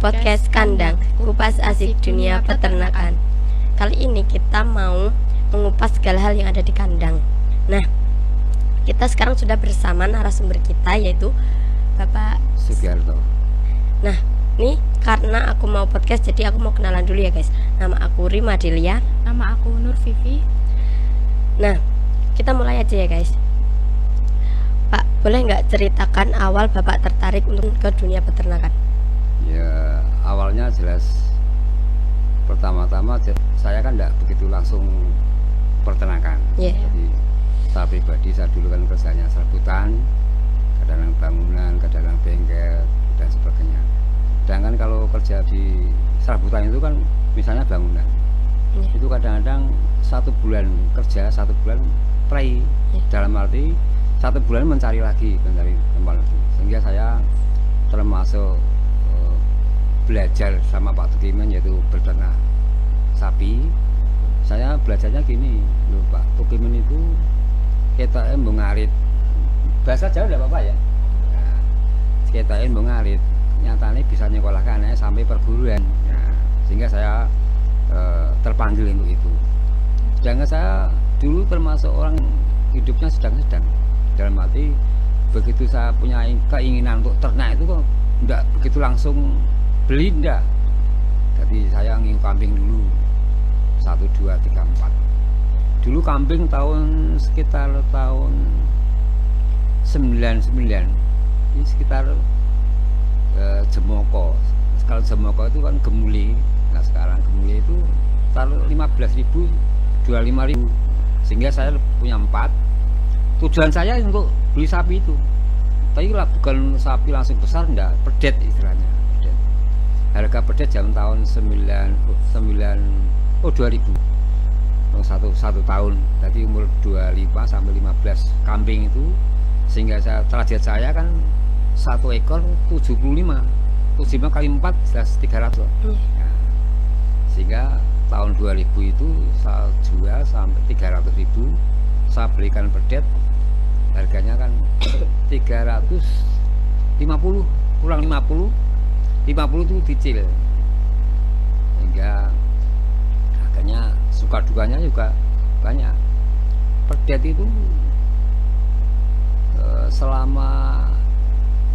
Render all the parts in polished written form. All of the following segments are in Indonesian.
podcast Kandang, kupas asik dunia peternakan. Kali ini kita mau mengupas segala hal yang ada di kandang. Nah, kita sekarang sudah bersama narasumber kita, yaitu Bapak Sugiarto. Nah, ini karena aku mau podcast, jadi aku mau kenalan dulu ya guys. Nama aku Rima Delia. Nama aku Nur Vivi. Nah, kita mulai aja ya guys. Pak, boleh nggak ceritakan awal Bapak tertarik untuk ke dunia peternakan? Ya, awalnya jelas pertama-tama saya kan tidak begitu langsung peternakan. Yeah. Jadi saya pribadi, saya dulu kan kerjanya serabutan, kadang bangunan, kadang bengkel dan sebagainya. Sedangkan kalau kerja di serabutan itu kan misalnya bangunan, itu kadang-kadang 1 bulan kerja, 1 bulan play, dalam arti 1 bulan mencari tempat lagi. Sehingga saya termasuk belajar sama Pak Tukiman, yaitu berternak sapi. Saya belajarnya gini loh, Pak Tukiman itu kita mengarit, bahasa Jawa tidak apa-apa ya, nah, kita mengarit nyatanya bisa nyekolahkan sampai perguruan. Nah, sehingga saya terpanggil untuk itu. Sedangkan saya dulu termasuk orang hidupnya sedang-sedang, dalam arti begitu saya punya keinginan untuk ternak itu kok enggak begitu langsung beli, enggak. Jadi saya ingin kambing dulu 1, 2, 3, 4. Dulu kambing sekitar tahun 99, ini sekitar Jemoko. Kalau Jemoko itu kan gemuli. Nah sekarang gemuli itu taruh 15.000, 25.000. Sehingga saya punya 4. Tujuan saya untuk beli sapi itu, tapi lah bukan sapi langsung besar, enggak, pedet istilahnya. Pedet. Harga pedet jam tahun 2000. Satu tahun, jadi umur 25 sampai 15 kambing itu. Sehingga target saya kan 1 ekor 75 kali 4 jelas 300. Nah, sehingga tahun 2000 itu saya jual sampai 300.000. Saya belikan pedet, harganya kan 350 kurang 50 itu dicil. Sehingga akhirnya suka dukanya juga banyak. Pedet itu selama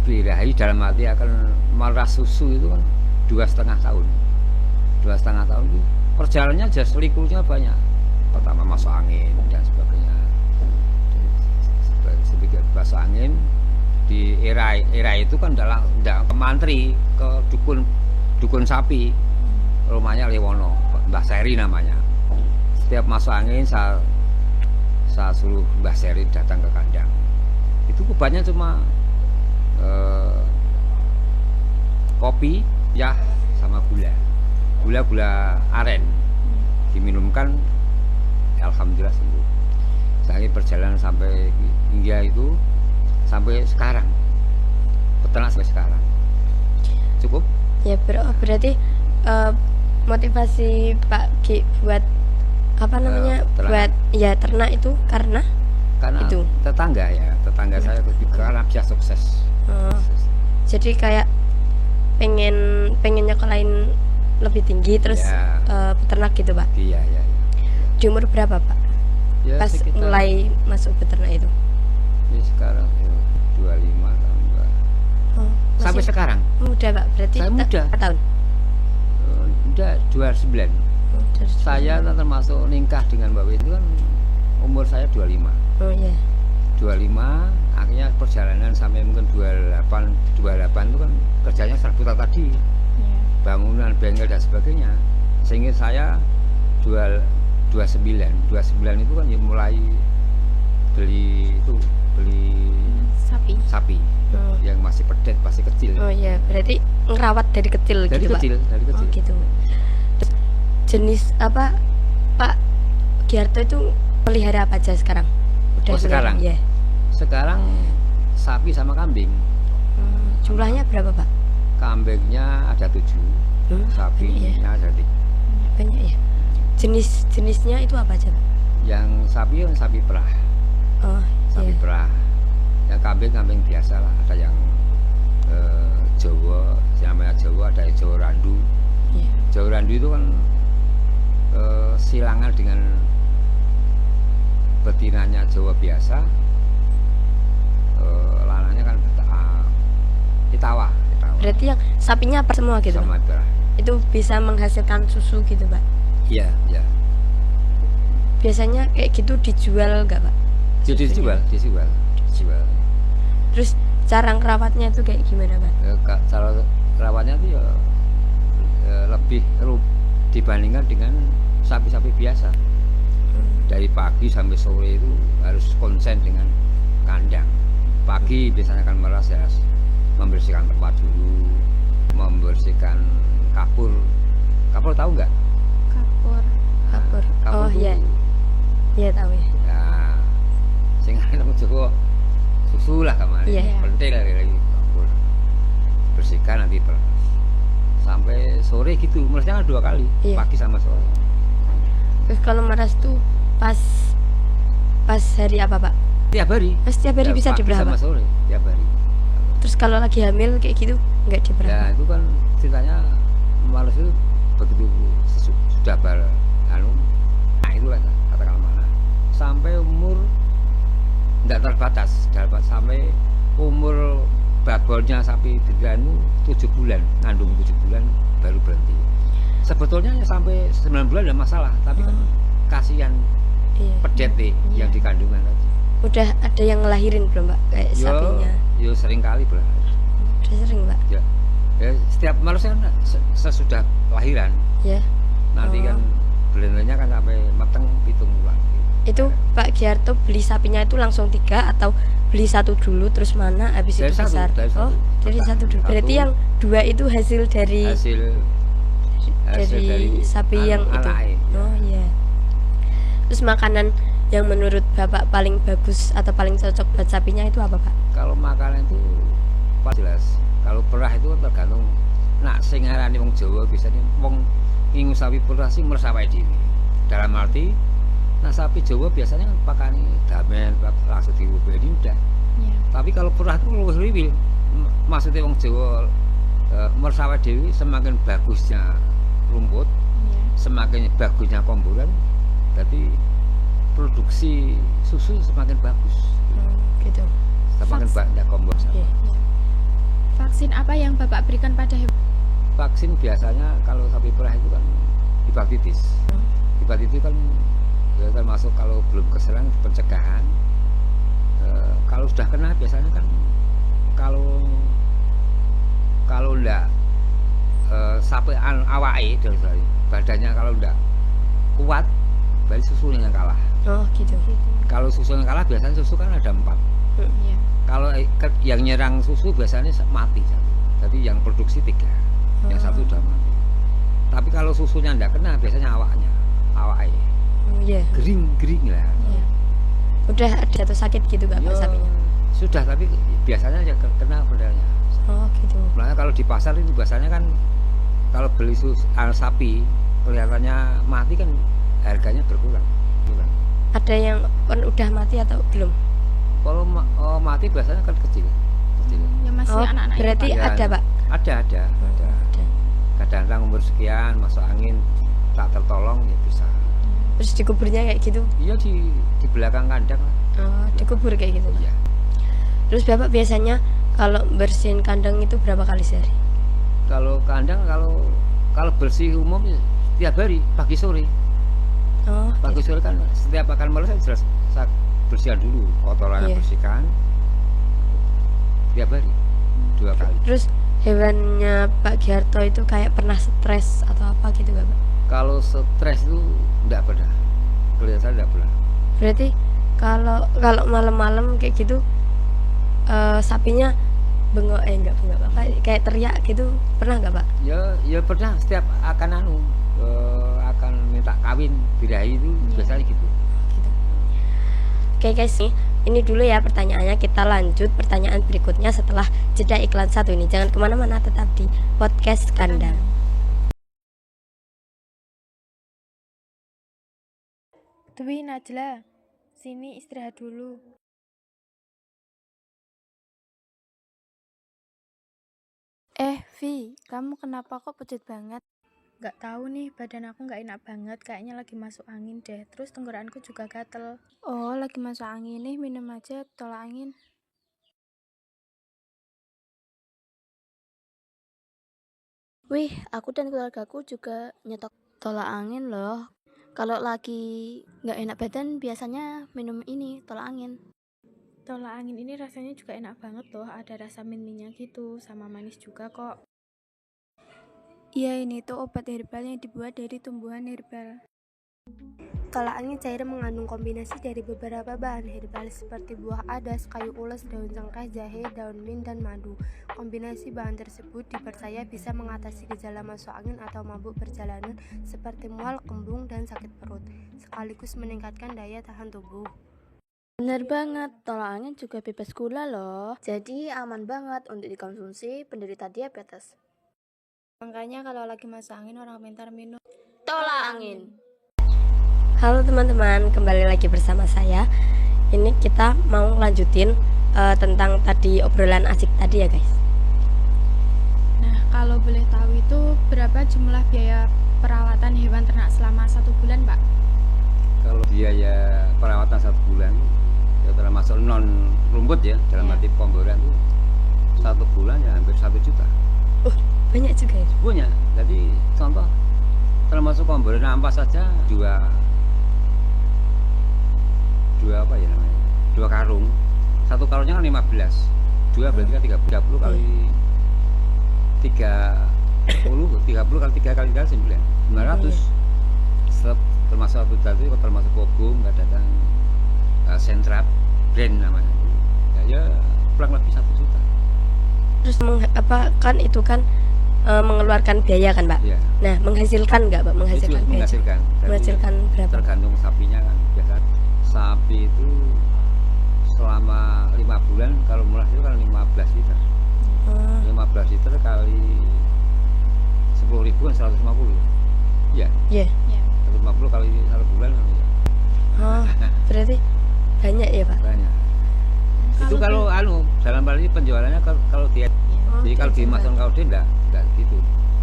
birahi, dalam arti akan meras susu itu kan 2,5 tahun. 2,5 tahun itu perjalanannya jelas likurnya banyak. Pertama masuk angin dan sebagainya. Sedikit masuk angin di era itu kan tidak ke mantri, ke dukun sapi. Rumahnya Liwono, Mbah Seri namanya. Setiap masuk angin saya suruh Mbah Seri datang ke kandang. Itu obatnya cuma kopi ya sama gula aren diminumkan, alhamdulillah sembuh. Saya perjalanan sampai hingga itu sampai sekarang, peternak sampai sekarang. Cukup ya berarti motivasi Pak G buat apa namanya buat ya ternak itu karena itu tetangga saya juga anak dia sukses. Jadi kayak pengen nyekolahin lebih tinggi terus ya. Peternak gitu Pak. Iya. Di umur berapa Pak? Ya, pas mulai masuk peternak itu? Ya sekarang 25 tambah. Sampai sekarang? Muda Pak, berarti saya muda. Berapa tahun? Udah 29. Saya termasuk nikah dengan Mbak Win itu kan umur saya 25. Oh iya. 25, akhirnya perjalanan sampai mungkin 28 itu kan kerjanya serabutan tadi, bangunan, bengkel dan sebagainya. Sehingga saya jual 29 itu kan ya mulai beli sapi yang masih pedet, masih kecil. Oh iya, berarti ngerawat dari kecil gitu Pak? Dari kecil. Oh gitu. Terus, jenis apa Pak Giarto itu pelihara apa aja sekarang? Sekarang? Ya. Sekarang sapi sama kambing. Jumlahnya berapa Pak? Kambingnya ada 7, sapinya ada 3. Banyak ya. Jenisnya itu apa aja Pak? Yang sapi perah. Sapi perah. Yang kambing biasa lah. Ada yang Jawa, namanya Jawa ada Jawa Randu. Iya. Jawa Randu itu kan silangan dengan betinanya Jawa biasa, lanangnya kan Itawa. Berarti yang sapinya apa semua gitu, Sama Pak? Itu bisa menghasilkan susu gitu, Pak? Iya, iya. Biasanya kayak gitu dijual nggak, Pak? Jadi Susunya? dijual. Terus cara ngerawatnya itu kayak gimana, Pak? Cara rawatnya itu lebih dibandingkan dengan sapi-sapi biasa. Dari pagi sampai sore itu harus konsen dengan kandang. Pagi biasanya kan meras ya, membersihkan tempat dulu, membersihkan kapur. Kapur tahu nggak? Kapur. Kapur. Kapur Oh tuh, iya, iya tahu ya. ya, sing nang Jawa susu lah kemarin. Iya. Pentil lagi kapur. Bersihkan nanti sampai sore gitu. Merasnya kan 2 kali, Iya. pagi sama sore. Terus kalau meras tuh pas hari apa, Pak? Tiap hari. Setiap hari Ya, bisa pagi diberapa? sama sore, tiap hari. Terus kalau lagi hamil kayak gitu nggak Ya diberapa? itu kan ceritanya males itu begitu sudah nah itu lah katakanlah mana sampai umur tidak terbatas dapat sampai umur babolnya sapi dirianmu 7 bulan, ngandung 7 bulan baru berhenti. Sebetulnya ya sampai 9 bulan tidak masalah, tapi kan kasihan Iya. pedet nih yang di kandungan tadi. Udah ada yang ngelahirin belum, Pak? Kayak sapinya. Yo sering kali Udah sering, Pak? ya setiap malusnya kan sesudah lahiran Ya. nanti Oh. kan belendernya kan sampai meteng 7 bulan Itu Pak Giarto beli sapinya itu langsung 3 atau beli satu dulu terus mana habis Dari itu satu, besar? dari Oh, satu. dari satu dulu. Satu. Berarti yang 2 itu hasil dari hasil sapi yang itu. anake. Oh iya. Terus makanan yang menurut Bapak paling bagus atau paling cocok buat sapinya itu apa, Pak? Kalau makanan itu pasti jelas. Kalau perah itu kan tergantung nak sing ngarani wong Jawa biasanya wong ngingu sapi perah sing mersawai dhewe. Dalam arti nah sapi Jawa biasanya kan pakani damen langsung diubeni udah. Ya. Tapi kalau perah itu luwih riwil. Maksudnya wong Jawa mersawai dhewe semakin bagusnya rumput, Ya. semakin bagusnya komburan, berarti produksi susu semakin bagus. Gitu. Semakin Vaksin. banyak kombur. Oke. Ya. Vaksin apa yang Bapak berikan pada hewan? Vaksin biasanya kalau sapi perah itu kan hepatitis. Hepatitis kan ya termasuk kalau belum keserang pencegahan. Kalau sudah kena biasanya kan kalau enggak sapi awake dari badannya kalau enggak kuat berarti susunya yang kalah. Oh, gitu. Kalau susu yang kalah biasanya susu kan ada 4. Ya. Kalau yang nyerang susu biasanya mati satu. Jadi yang produksi 3, yang satu udah mati. Tapi kalau susunya enggak kena biasanya awaknya Iya. gering lah. Ya. Udah ada jatuh sakit gitu gak, Pak, Ya, sapinya? sudah, tapi biasanya ya kena pedalnya. Oh, gitu. Makanya kalau di pasar itu biasanya kan kalau beli sapi kelihatannya mati kan harganya berkurang. Ada yang udah mati atau belum? Kalau mati biasanya kan kecil. Yang masih Oh, anak-anak itu, berarti Pak. Ya, ada, Pak? Ada. Ada. Kadang-kadang umur sekian masuk angin tak tertolong ya bisa. Terus dikuburnya kayak gitu? Iya di belakang kandang lah. Oh, dikubur kayak gitu, Pak? Iya. Terus Bapak biasanya kalau bersihin kandang itu berapa kali sehari? Kalau kandang kalau bersih umum ya setiap hari pagi sore. Oh, Pagi gitu. sore kan setiap akan malam saya bersihkan dulu kotorannya, Iya. bersihkan tiap hari 2 kali. Terus hewannya Pak Giarto itu kayak pernah stres atau apa gitu gak, Pak? Kalau stres itu enggak pernah, kelihatan enggak pernah. Berarti kalau malam-malam kayak gitu sapinya bengok enggak Pak, kayak teriak gitu pernah nggak, Pak? Ya pernah setiap akan akan minta kawin birahi itu biasanya gitu. Gitu. Oke guys, ini dulu ya pertanyaannya. Kita lanjut pertanyaan berikutnya setelah jeda iklan satu ini. Jangan kemana-mana, tetap di podcast kandang. Dwi, Najla, sini istirahat dulu. Vi, kamu kenapa kok pucat banget? Gak tahu nih, badan aku gak enak banget, kayaknya lagi masuk angin deh. Terus tenggorokanku juga gatel. Oh, lagi masuk angin nih, minum aja tolak angin. Wih, aku dan keluargaku juga nyetok tolak angin loh. Kalau lagi nggak enak badan, biasanya minum ini, tolak angin. Tolak angin ini rasanya juga enak banget loh, ada rasa mint-mintnya gitu, sama manis juga kok. Iya, ini tuh obat herbal yang dibuat dari tumbuhan herbal. Tolak angin cair mengandung kombinasi dari beberapa bahan herbal seperti buah adas, kayu ules, daun cengkeh, jahe, daun mint, dan madu. Kombinasi bahan tersebut dipercaya bisa mengatasi gejala masuk angin atau mabuk perjalanan seperti mual, kembung, dan sakit perut, sekaligus meningkatkan daya tahan tubuh. Bener banget, tolak angin juga bebas gula loh. Jadi aman banget untuk dikonsumsi penderita diabetes. Makanya kalau lagi masuk angin orang pintar minum tolak angin. Halo teman-teman, kembali lagi bersama saya. Ini kita mau lanjutin tentang tadi obrolan asik tadi ya guys. Nah, kalau boleh tahu itu berapa jumlah biaya perawatan hewan ternak selama 1 bulan, Pak? Kalau biaya perawatan 1 bulan ya termasuk non rumput ya, dalam arti pemboran itu 1 bulan ya hampir 1 juta. Banyak juga ya. Punya. Jadi contoh termasuk pemboran ampas saja dua apa ya namanya? 2 karung. 1 karungnya kan 15. 2 berarti kan 30 kali 30 kali 3 kali 9. 900. Termasuk satu itu termasuk kobong, kadang sentrap, brand namanya. Ya kurang lebih 1 juta. Terus kan itu kan mengeluarkan biaya kan, Pak? Ya. Nah, menghasilkan nggak, Pak? Menghasilkan Itu biaya? menghasilkan. Jadi Menghasilkan berapa? tergantung sapinya kan. Biasa sapi itu selama 5 bulan kalau melahirkan kan 15 liter. 15 liter kali 10.000 kan 150. Ya. Iya. 150 kali 1 bulan kan ya. Berarti banyak ya, Pak? Banyak. Itu kalau dalam hal ini penjualannya kalau dia jadi kalau di Mason KD enggak gitu.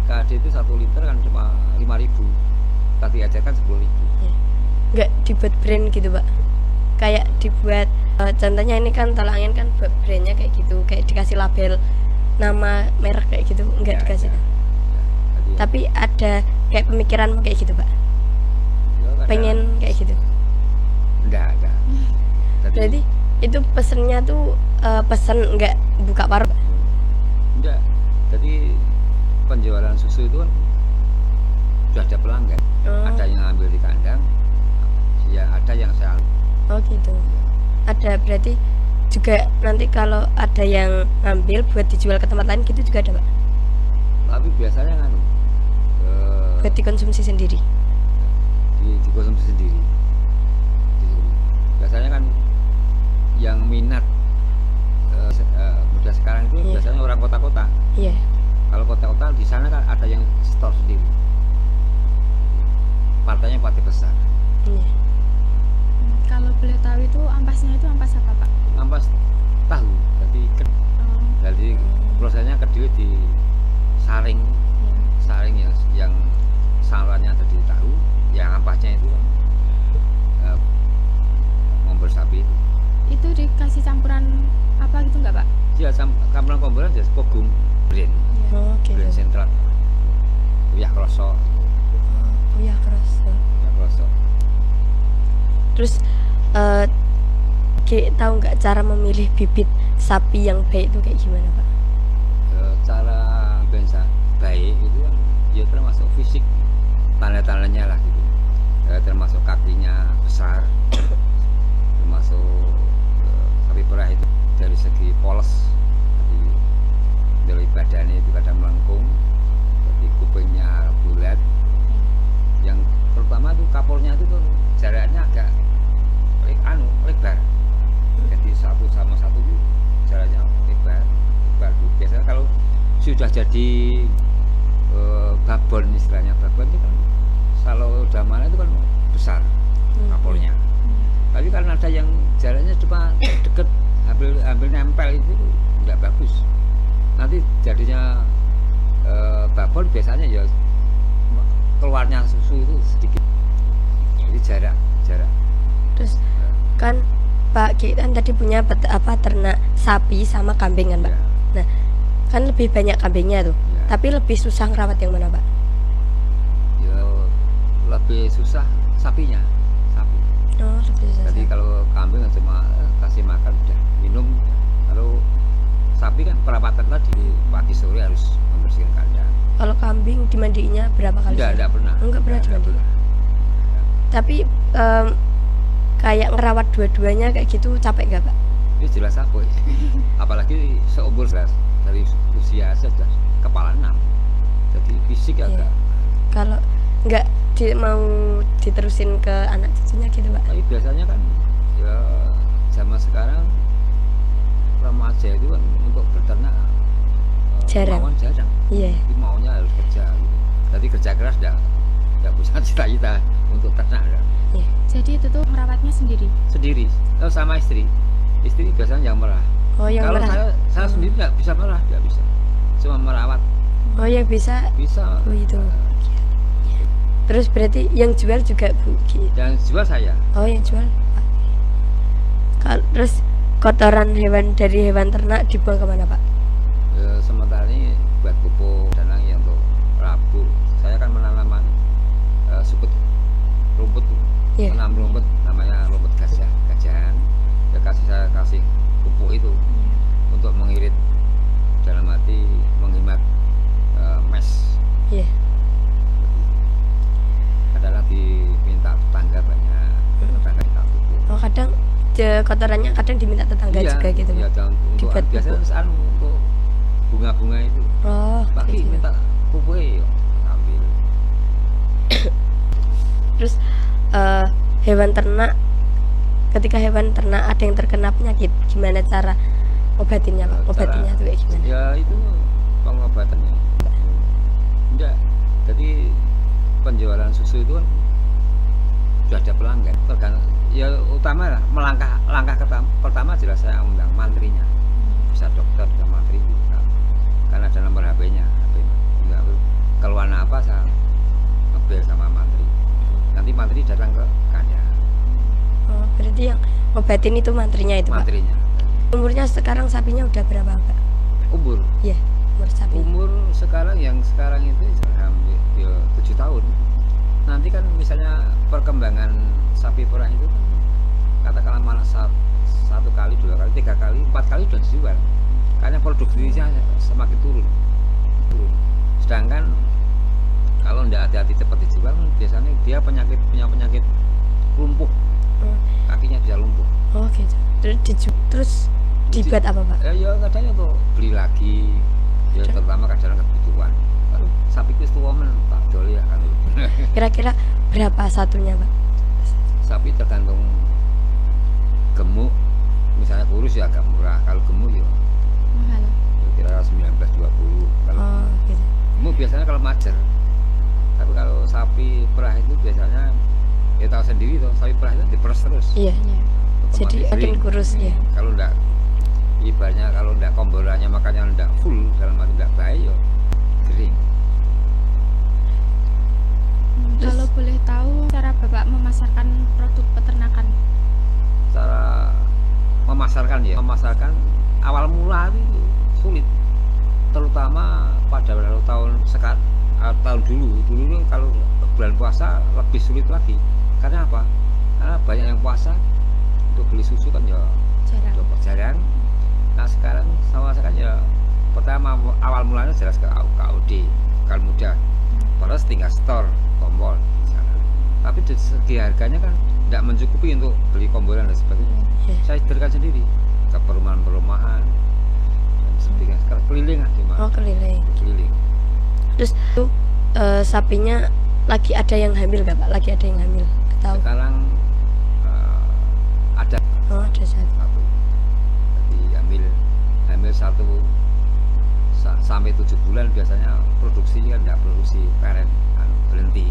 KD itu 1 liter kan cuma 5.000. Tapi aja kan 10.000. Nggak dibuat brand gitu, Pak? Kayak dibuat contohnya ini kan tolak angin kan buat brandnya kayak gitu, kayak dikasih label nama merek kayak gitu, enggak dikasih. Tapi ada kayak pemikiran kayak gitu, Pak? Pengen kayak gitu? Enggak. Berarti itu pesennya tuh pesen enggak buka warung, Pak? Enggak. Jadi penjualan susu itu kan sudah ada pelanggan. Ada yang ambil di kandang, ya ada yang saya. Oh gitu. Ada berarti juga nanti kalau ada yang ngambil buat dijual ke tempat lain gitu juga ada, Pak? Tapi biasanya kan Buat dikonsumsi sendiri. dikonsumsi sendiri. Biasanya kan yang minat muda sekarang itu biasanya orang kota-kota. Iya. Kalau kota-kota di sana kan ada yang store sendiri. Partainya partai besar. Iya. Kalau boleh tahu itu ampasnya itu ampas apa, Pak? Ampas tahu. Jadi prosesnya kedua di saring yang sarannya tadi tahu, yang ampasnya itu ngombor sapi itu. Itu dikasih campuran apa gitu nggak, Pak? Ya campuran komboran jelas kobong brand. Oh gitu. Brand sentral. Uyah kroso. Oh ya keras. Uyah kroso. Terus tahu nggak cara memilih bibit sapi yang baik itu kayak gimana, Pak? Cara bangsa baik itu kan ya termasuk fisik, tanda-tandanya lah gitu. Termasuk kakinya besar, termasuk sapi perah itu dari segi polos, jadi dari badannya itu kadang melengkung, jadi kupingnya bulat, yang terutama itu kapolnya itu tuh jaraknya agak lebar, jadi satu sama satu itu jaraknya lebar. Biasanya kalau sudah jadi babon, istilahnya babon itu kan kalau udah mana itu kan besar kapolnya. Tapi karena ada yang jaraknya cuma deket, hampir nempel itu nggak bagus. Nanti jadinya babon biasanya ya keluarnya susu itu sedikit, jadi jarak. Terus kan Pak Ki kan tadi punya ternak sapi sama kambing kan Pak. Ya, Nah kan lebih banyak kambingnya tuh, ya. tapi lebih susah ngerawat yang mana Pak? Ya lebih susah sapinya, sapi. Oh lebih susah. Jadi kalau kambing kan cuma kasih makan udah minum. Kalau sapi kan perawatan tadi pagi sore harus membersihkan kandang. Kalau kambing dimandiinnya berapa kali? Enggak pernah. Enggak pernah Enggak dimandiin. pernah. Tapi kayak ngerawat dua-duanya kayak gitu capek nggak Pak? Ini jelas apa ya? Apalagi seumur jelas dari usia sudah kepala 6. Jadi fisik Iya. agak. Kalau nggak mau diterusin ke anak cucunya gitu Pak? Tapi biasanya kan ya zaman sekarang remaja itu kan untuk berternak Jarang. kemauan jarang. Iya. Jadi maunya harus kerja gitu. Jadi kerja keras enggak punya cita-cita untuk ternak dah. Iya. Jadi itu tuh merawatnya sendiri. Sendiri. Kalau sama istri biasanya yang merah. Oh yang Kalau merah. saya sendiri nggak bisa merah, nggak bisa. Cuma merawat Oh yang bisa. bisa. Oh itu. Terus berarti yang jual juga Bu Ki? Dan jual saya. Oh yang jual Pak. Terus kotoran hewan dari hewan ternak dibuang kemana Pak? Sementara ini buat pupuk dan lagi untuk rabuk. Saya kan menanam suput rumput, Iya. menanam rumput namanya rumput gajah, gajahan. Ya saya kasih pupuk itu untuk mengirit, dalam arti menghemat mes. Iya. Adalah diminta tetangga banyak, tetangga minta pupuk. Oh kadang kotorannya kadang diminta tetangga juga gitu Iya, Pak? dan untuk Dibuat biasanya pupuk. untuk bunga-bunga itu. Oh Bagi gitu. minta pupuk ya ambil. Terus hewan ternak, ketika hewan ternak ada yang terkena penyakit, gimana cara obatinnya Pak? Obatinnya tuh kayak gimana? Ya itu pengobatannya. Enggak. Jadi penjualan susu itu kan sudah ada pelanggan. Tergantung. Ya utama lah langkah pertama jelas saya undang mantrinya. Bisa dokter, bisa mantri. Karena ada nomor HP-nya. Enggak, keluhan apa saya ngebel sama mantri. Nanti mantri datang ke kandang. Oh berarti yang obatin itu mantrinya itu Pak? Mantrinya. Umurnya sekarang sapinya udah berapa Pak? Umur Iya umur sapi. umur sekarang itu hampir ya 7 tahun. Nanti kan misalnya perkembangan sapi perah itu kan katakanlah malah satu kali, 2 kali, 3 kali, 4 kali sudah dijual. Karena produksinya semakin turun. Sedangkan kalau tidak hati-hati cepat dijual, biasanya dia punya penyakit lumpuh, Oh, kakinya bisa lumpuh. oh gitu. Terus dibuat apa Pak? Ya kadang untuk beli lagi, ya terutama kadang kebutuhan. Kalau sapi itu tua men tak doli ya kan. Kira-kira berapa satunya Pak? Sapi tergantung gemuk, misalnya kurus ya agak murah, kalau gemuk ya Mahal. kira 19-20. Kalau Oh gitu. gemuk biasanya kalau majer, tapi kalau sapi perah itu biasanya ya tahu sendiri tuh, sapi perah itu diperes terus. Iya. Iya. Jadi Otomatis makin kering. kurus ya. Kalau enggak, ibaratnya kalau enggak komborannya makanya enggak full, dalam arti enggak baik ya kering. Kalau boleh tahu cara Bapak memasarkan produk peternakan? Cara memasarkan awal mula itu sulit, terutama pada tahun dulu kalau bulan puasa lebih sulit lagi. Karena apa? Karena banyak yang puasa, untuk beli susu kan ya jarang. Nah sekarang sama kan ya pertama awal mulanya jelas ke KUD, kalau mudah, terus tinggal store tombol di sana. Tapi dari segi harganya kan tidak mencukupi untuk beli komboran dan sebagainya. Iya. Saya sederhana sendiri ke perumahan dan sebagainya. Sekarang keliling di mana? Oh keliling. Keliling. Terus itu sapinya lagi ada yang hamil gak Pak? Lagi ada yang hamil? Tahu? Sekarang ada Oh ada satu. jadi hamil satu sampai 7 bulan biasanya produksi kan tidak produksi parent, berhenti.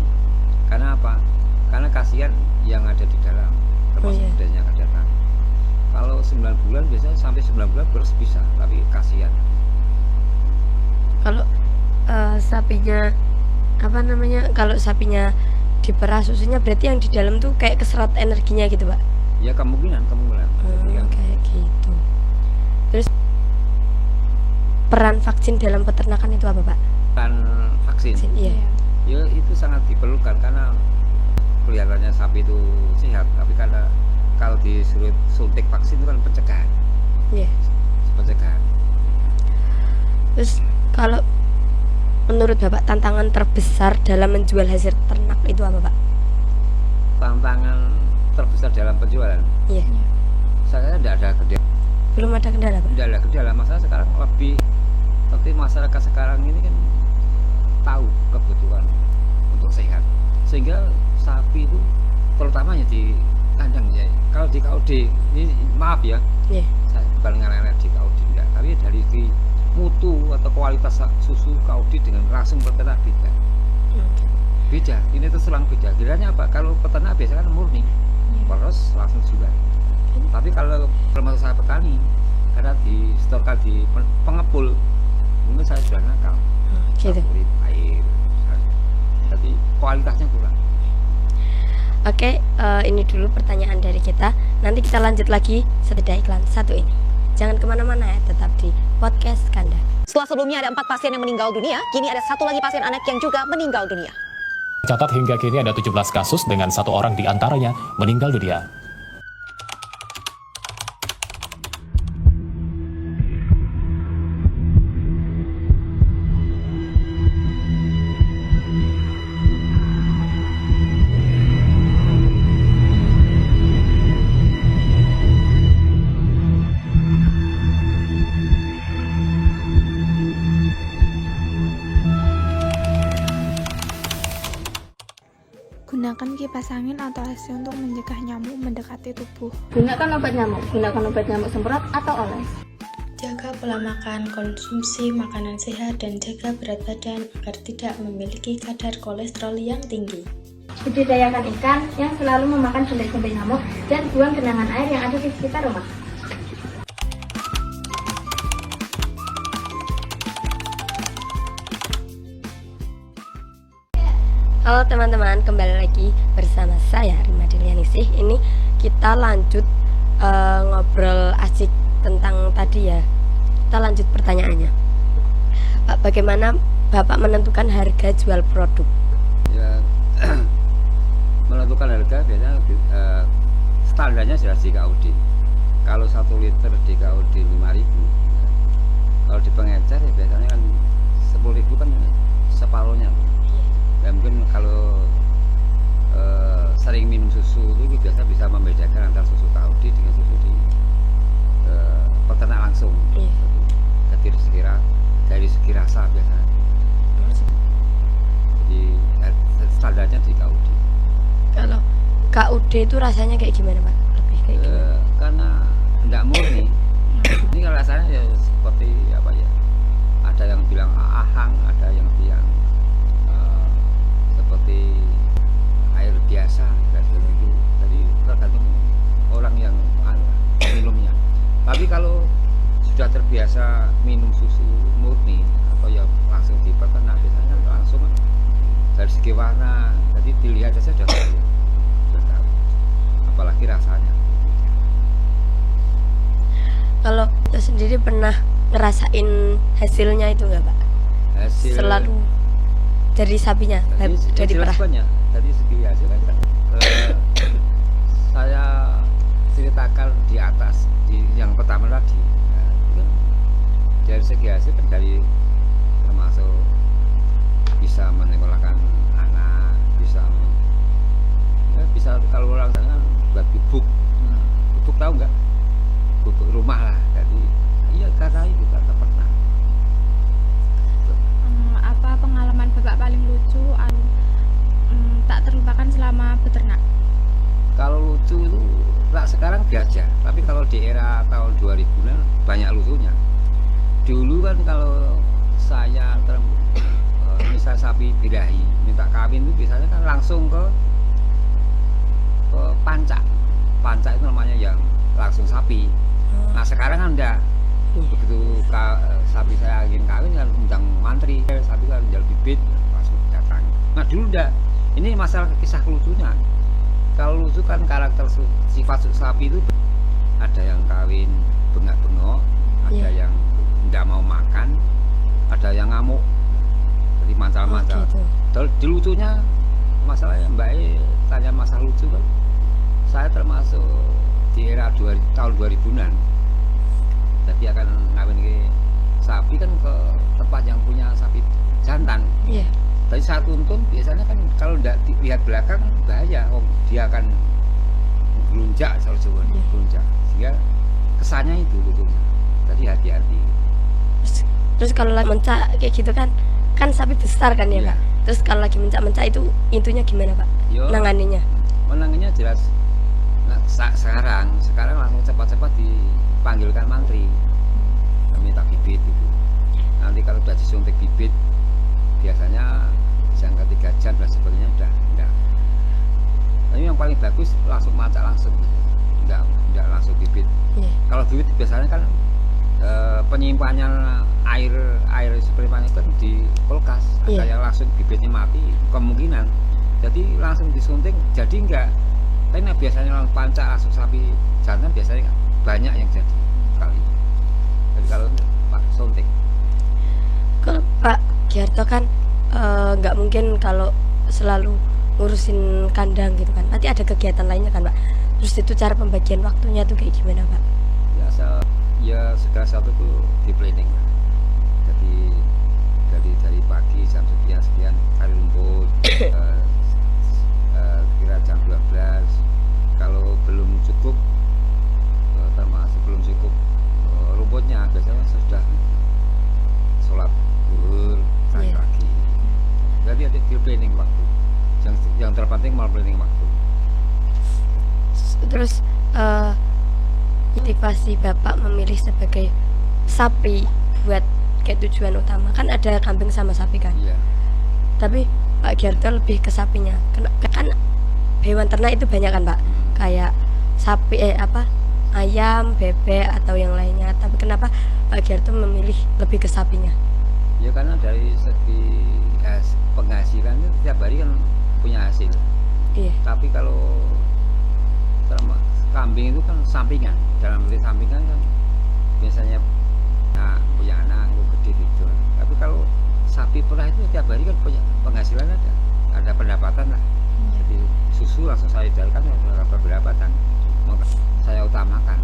Karena apa? Karena kasihan yang ada di dalam, termasuk iya. budaya yang ada datang. Kalau 9 bulan biasanya sampai 9 bulan terus bisa, tapi kasihan. Kalau sapinya apa namanya, kalau sapinya diperah susunya berarti yang di dalam tuh kayak keserap energinya gitu Pak? Ya kemungkinan Jadi yang Kayak gitu. Terus peran vaksin dalam peternakan itu apa Pak? kan vaksin Iya. ya itu sangat diperlukan karena kelihatannya sapi itu sehat, tapi karena kalau disuruh suntik vaksin itu kan pencegahan. Iya. Pencegahan. Terus kalau menurut Bapak tantangan terbesar dalam menjual hasil ternak itu apa Pak? Tantangan terbesar dalam penjualan, Iya. saya tidak ada kendala. Belum ada kendala Pak? Tidak ada kendala. Masalah sekarang lebih seperti masyarakat sekarang ini kan tahu kebutuhan untuk sehat, sehingga sapi itu terutamanya di kandang ya. Kalau di KUD ini maaf ya, Iya. saya bukan ngarang di KUD enggak, tapi dari segi mutu atau kualitas susu KUD dengan langsung peternak beda. Beda, ini tuh selang beda. Bedanya apa? Kalau peternak biasanya kan murni, terus langsung jual. Tapi kalau termasuk saya petani, karena distorkan di pengepul, mungkin saya sudah nakal. Gitu. Kulit, air, jadi kualitasnya kurang. Oke, ini dulu pertanyaan dari kita. Nanti kita lanjut lagi setelah iklan satu ini. Jangan kemana-mana ya, tetap di podcast Kanda. Setelah sebelumnya ada 4 pasien yang meninggal dunia, kini ada 1 lagi pasien anak yang juga meninggal dunia. Catat hingga kini ada 17 kasus dengan 1 orang di antaranya meninggal dunia. Gunakan kipas angin atau AC untuk mencegah nyamuk mendekati tubuh. Gunakan obat nyamuk. Gunakan obat nyamuk semprot atau oles. Jaga pola makan, konsumsi makanan sehat, dan jaga berat badan agar tidak memiliki kadar kolesterol yang tinggi. Budidayakan ikan yang selalu memakan jentik-jentik nyamuk dan buang genangan air yang ada di sekitar rumah. Halo teman-teman, kembali lagi bersama saya Rima Dilianisih. Ini kita lanjut ngobrol asik tentang tadi ya. Kita lanjut pertanyaannya. Pak, bagaimana Bapak menentukan harga jual produk? Ya, menentukan harga biasanya standarnya jelas di KUD. Kalau 1 liter di KUD 5.000, ya. Kalau di pengecer ya biasanya kan 10.000 kan separuhnya. Ya mungkin kalau sering minum susu itu biasa bisa membedakan antara susu KUD dengan susu di peternak langsung. Iya. Jadi dari segi rasa biasanya. Jadi standarnya di KUD. Kalau KUD itu rasanya kayak gimana Pak? Lebih kayak gimana? Karena tidak murni. Ini kalau rasanya ya seperti apa ya? Ada yang bilang ahang, ada yang bilang seperti air biasa dan itu. Jadi tergantung orang yang minumnya. Tapi kalau sudah terbiasa minum susu murni atau ya langsung di peternak biasanya langsung dari segi warna, jadi dilihat saja sudah tahu. Apalagi rasanya. Kalau itu sendiri pernah ngerasain hasilnya itu nggak Pak? Hasil Selalu dari sapinya, dari perah. Dari segi hasil kan saya ceritakan di atas di yang pertama tadi. Nah, itu kan dari segi hasil kan dari termasuk bisa menyekolahkan anak, bisa kalau orang sana buat bubuk tahu nggak? Bubuk rumah lah. Jadi iya karena itu kata pernah. Apa pengalaman Bapak paling lucu tak terlupakan selama beternak? Kalau lucu itu sekarang biasa, tapi kalau di era tahun 2000-an banyak lucunya. Dulu kan kalau saya misal sapi birahi minta kawin itu biasanya kan langsung ke pancak itu namanya yang langsung sapi. Nah sekarang kan enggak, Begitu sapi saya ingin kawin kan undang mantri, sapi kan jual bibit langsung datang. Nah dulu enggak, ini masalah kisah lucunya. Kalau lucu kan karakter sifat sapi itu ada yang kawin bengak-bengok, ada yang enggak mau makan, ada yang ngamuk, jadi mancal-mancal. Di lucunya masalah Mbak tanya masalah lucu kan, saya termasuk di era tahun 2000-an. Jadi akan ngawin ke sapi kan ke tempat yang punya sapi jantan. Iya. Tapi saat tuntun biasanya kan kalau tidak lihat belakang bahaya, dia akan gelunjak kalau Jawa gelunjak. Sehingga kesannya itu lucunya. Jadi hati-hati. Terus kalau lagi mencak kayak gitu kan sapi besar kan ya, Iya. Pak. Terus kalau lagi mencak itu intunya gimana, Pak? Yo, Nanganinya. menangannya jelas. Nah, sekarang langsung cepat-cepat dipanggilkan mantri, minta bibit itu. Nanti kalau sudah disuntik bibit, biasanya jangka 3 jam dan sebagainya udah enggak. Tapi yang paling bagus langsung macak langsung, enggak langsung bibit. Iya. Kalau bibit biasanya kan penyimpannya air seperti itu kan di kulkas. Iya. Ada yang langsung bibitnya mati kemungkinan. Jadi langsung disunting jadi enggak. Tapi biasanya langsung pancak langsung sapi jantan biasanya banyak yang jadi kali. Jadi kalau Pak suntik. Kalau Pak Giarto kan nggak mungkin kalau selalu ngurusin kandang gitu kan. Nanti ada kegiatan lainnya kan, Pak. Terus itu cara pembagian waktunya tuh kayak gimana, Pak? Ya segala satu tuh di planning. Jadi dari pagi jam sekian cari rumput, kira jam 12. Kalau belum cukup, termasuk belum cukup rumputnya, biasanya sudah sholat zuhur cari lagi. Jadi ada di planning waktu. Yang terpenting malah planning waktu. Terus motivasi Bapak memilih sebagai sapi buat kayak tujuan utama kan ada kambing sama sapi kan. Iya. Tapi Pak Giarto lebih ke sapinya. Kan hewan ternak itu banyak kan, Pak? Kayak sapi ayam, bebek atau yang lainnya. Tapi kenapa Pak Giarto memilih lebih ke sapinya? Ya karena dari segi penghasilan itu tiap hari kan punya hasil. Iya. Tapi kalau kambing itu kan sampingan. Dalam arti sampingan kan biasanya punya anak itu gede gitu. Tapi kalau sapi perah itu tiap hari kan punya penghasilan ada pendapatan lah. Jadi susu langsung saya jualkan beberapa dan saya utamakan.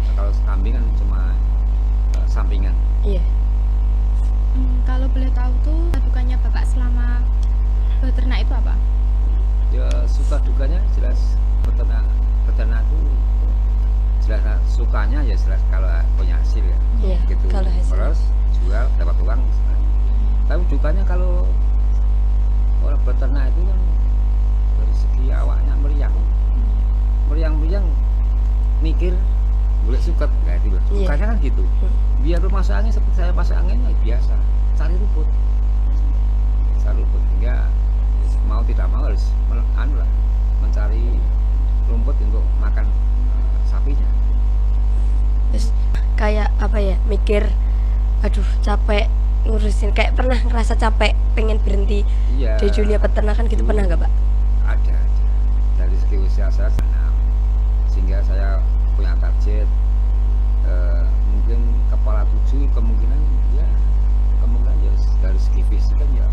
Nah, kalau kambing kan cuma sampingan. Iya. Kalau boleh tahu tuh dukanya Bapak selama beternak itu apa? Ya suka dukanya jelas peternak itu jelas sukanya ya jelas kalau punya hasil ya. Iya, Gitu. kalau hasil. Terus jual dapat uang. Tapi dukanya kalau orang beternak itu kan dari segi awaknya meriang mikir boleh suket nggak itu loh. Iya. Sukanya kan gitu. Biar masuk angin seperti saya masuk angin ya biasa cari rumput hingga mau tidak mau harus mencari rumput untuk makan sapinya. Terus kayak apa ya, mikir aduh capek ngurusin, kayak pernah ngerasa capek pengen berhenti Iya. di dunia peternakan gitu, pernah nggak, Pak? Ada dari segi usia saya senang, sehingga saya punya target mungkin kepala 7 kemungkinan ya dari segi fisik kan ya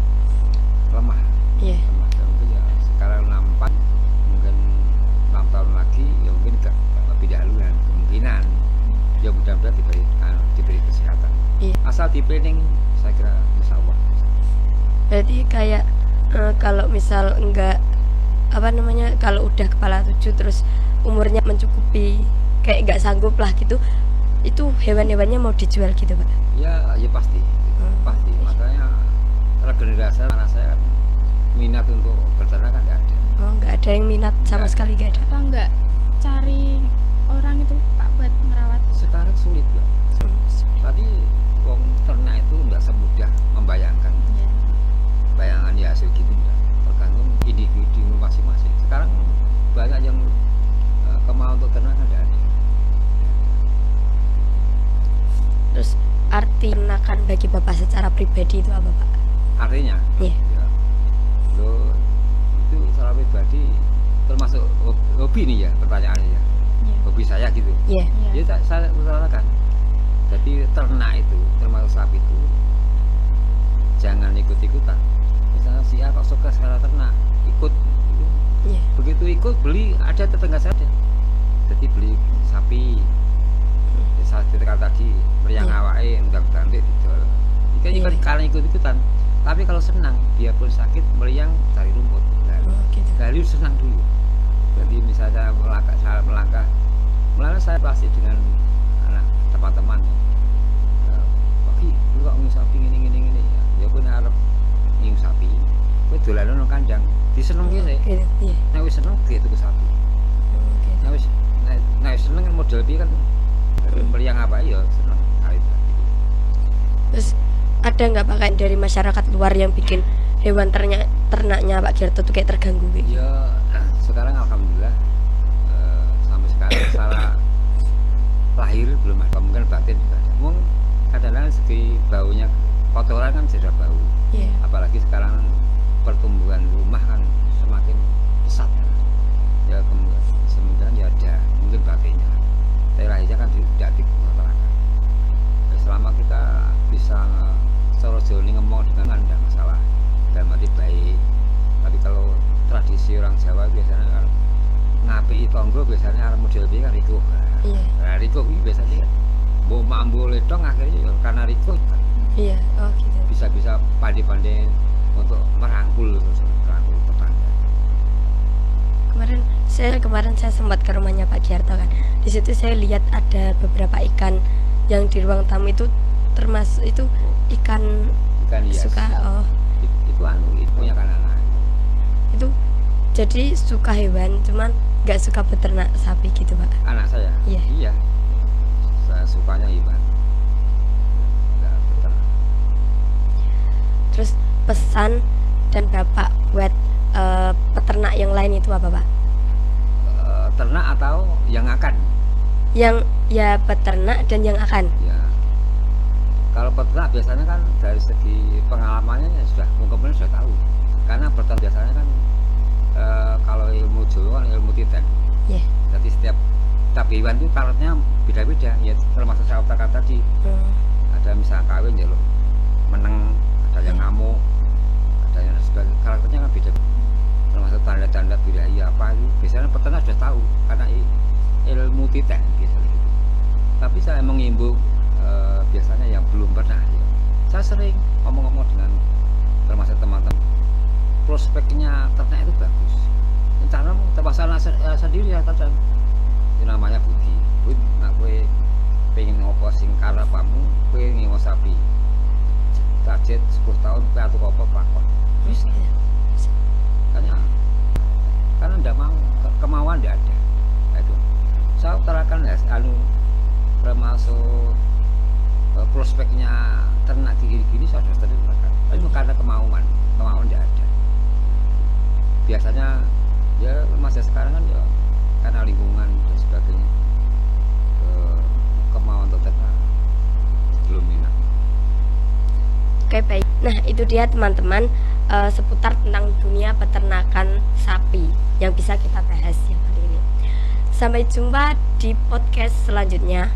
lemah. Iya. Dan mungkin ya sekarang 64 mungkin 6 tahun lagi ya mungkin lebih dahulu kan kemungkinan ya mudah-mudahan diberi kesehatan. Iya. Asal di planning saya kira insya Allah. Berarti kayak kalau misal enggak kalau udah kepala 7 terus umurnya mencukupi kayak nggak sanggup lah gitu, itu hewan-hewannya mau dijual gitu, Pak? Ya pasti. Pasti. Makanya regenerasi anak saya kan minat untuk berternak kan nggak ada. Oh, nggak ada yang minat sama Nggak. sekali, nggak ada. Apa enggak cari orang itu Pak buat merawat? Sekarang sulit ya. Tadi wong ternak itu nggak semudah membayangkan. Bayangan ya hasil gitu enggak. Tergantung individu masing-masing. Sekarang banyak yang kemauan untuk ternak ada. peternakan bagi Bapak secara pribadi itu apa, Pak? Artinya Iya. ya, lo itu secara pribadi termasuk hobi nih ya pertanyaannya ya. Iya. Hobi saya gitu. Iya. Iya. Ya saya utarakan. Jadi ternak itu termasuk sapi itu jangan ikut-ikutan. Misalnya si A kok suka secara ternak, ikut. Iya. Begitu ikut beli ada tetangga saya. Jadi beli sapi. Saya ceritakan tadi meriang Iya. awake undang-undang dijual. Ikan Iya. kalian ikut-ikutan. Tapi kalau senang, biarpun sakit meriang cari rumput. Oh, gitu. Dari senang dulu. Jadi misalnya melangkah saya pasti dengan anak teman-teman. Pagi, lu kok ngin sapi gini. Ya pun arep ngin sapi. Kowe dolan nang kandang, diseneng kene. Gitu. Iya. Nek wis seneng gitu ke sapi. Oh, gitu. Nek wis seneng kan model piye kan meriang apa ya seneng kali sapi. Terus ada nggak Pak kayak dari masyarakat luar yang bikin hewan ternaknya Pak Girto tuh kayak terganggu gitu? Ya sekarang alhamdulillah sampai sekarang secara lahir belum ada, mungkin batin juga ada. Mungkin kadang-kadang segi baunya kotoran kan sudah bau. Iya. Apalagi sekarang pertumbuhan rumah kan semakin pesat. Ya kemudian ya ada mungkin batinnya. Tapi lahirnya kan tidak dikotorakan. Ya, selama kita bisa secara joni ngomong dengan tidak masalah, dalam arti baik. Tapi kalau tradisi orang Jawa biasanya kan ngapi tonggo biasanya arah model piye kan riko. Iya. Nah, riko kuwi biasanya mbok mambu letong akhirnya ya karena riko Iya. Oh, gitu. bisa pandai-pandai untuk merangkul tetangga. Kemarin saya sempat ke rumahnya Pak Girto kan. Di situ saya lihat ada beberapa ikan yang di ruang tamu itu termasuk itu ikan Ikan hias. suka Itu itu punya kan anak. itu jadi suka hewan cuman nggak suka beternak sapi gitu Pak. Anak saya. Iya. Iya. Saya sukanya hewan. Enggak beternak. Terus pesan dan Bapak buat peternak yang lain itu apa Pak? Ternak atau yang akan? Yang ya peternak dan yang akan. Ya. Kalau peternak biasanya kan dari segi pengalamannya ya sudah mungkin sudah tahu. Karena peternak biasanya kan kalau ilmu Jawa kan ilmu titen. Iya. Jadi setiap hewan itu karakternya beda-beda. Ya termasuk saya katakan tadi ada misalnya kawin ya loh meneng, ada yang ngamuk, ada yang sebagainya. Karakternya kan beda. Termasuk tanda-tanda budaya apa itu biasanya peternak sudah tahu karena ilmu titen biasanya gitu. Tapi saya mengimbau biasanya yang belum pernah ya. Saya sering ngomong-ngomong dengan termasuk teman-teman prospeknya ternak itu bagus. Cara terpaksa sendiri ya kadang namanya budi. Bud nak kowe pengen ngopo sing karepamu, kowe ngewo sapi. Target 10 tahun kowe atuh apa pakon. Wis karena ndak mau kemauan ndak ada. Itu saya utarakan ya termasuk prospeknya ternak gini-gini saya sudah terutarakan. Itu karena kemauan ndak ada. Biasanya ya masa sekarang kan ya karena lingkungan dan sebagainya kemauan untuk ternak belum minat. Oke baik. Nah itu dia teman-teman seputar tentang dunia peternakan sapi yang bisa kita bahas ya kali ini. Sampai jumpa di podcast selanjutnya.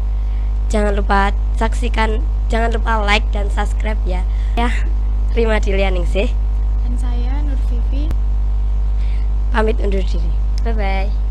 Jangan lupa saksikan, jangan lupa like dan subscribe ya. Ya, Rima Dilianingsih. Dan saya Nur Vivi. Pamit undur diri. Bye bye.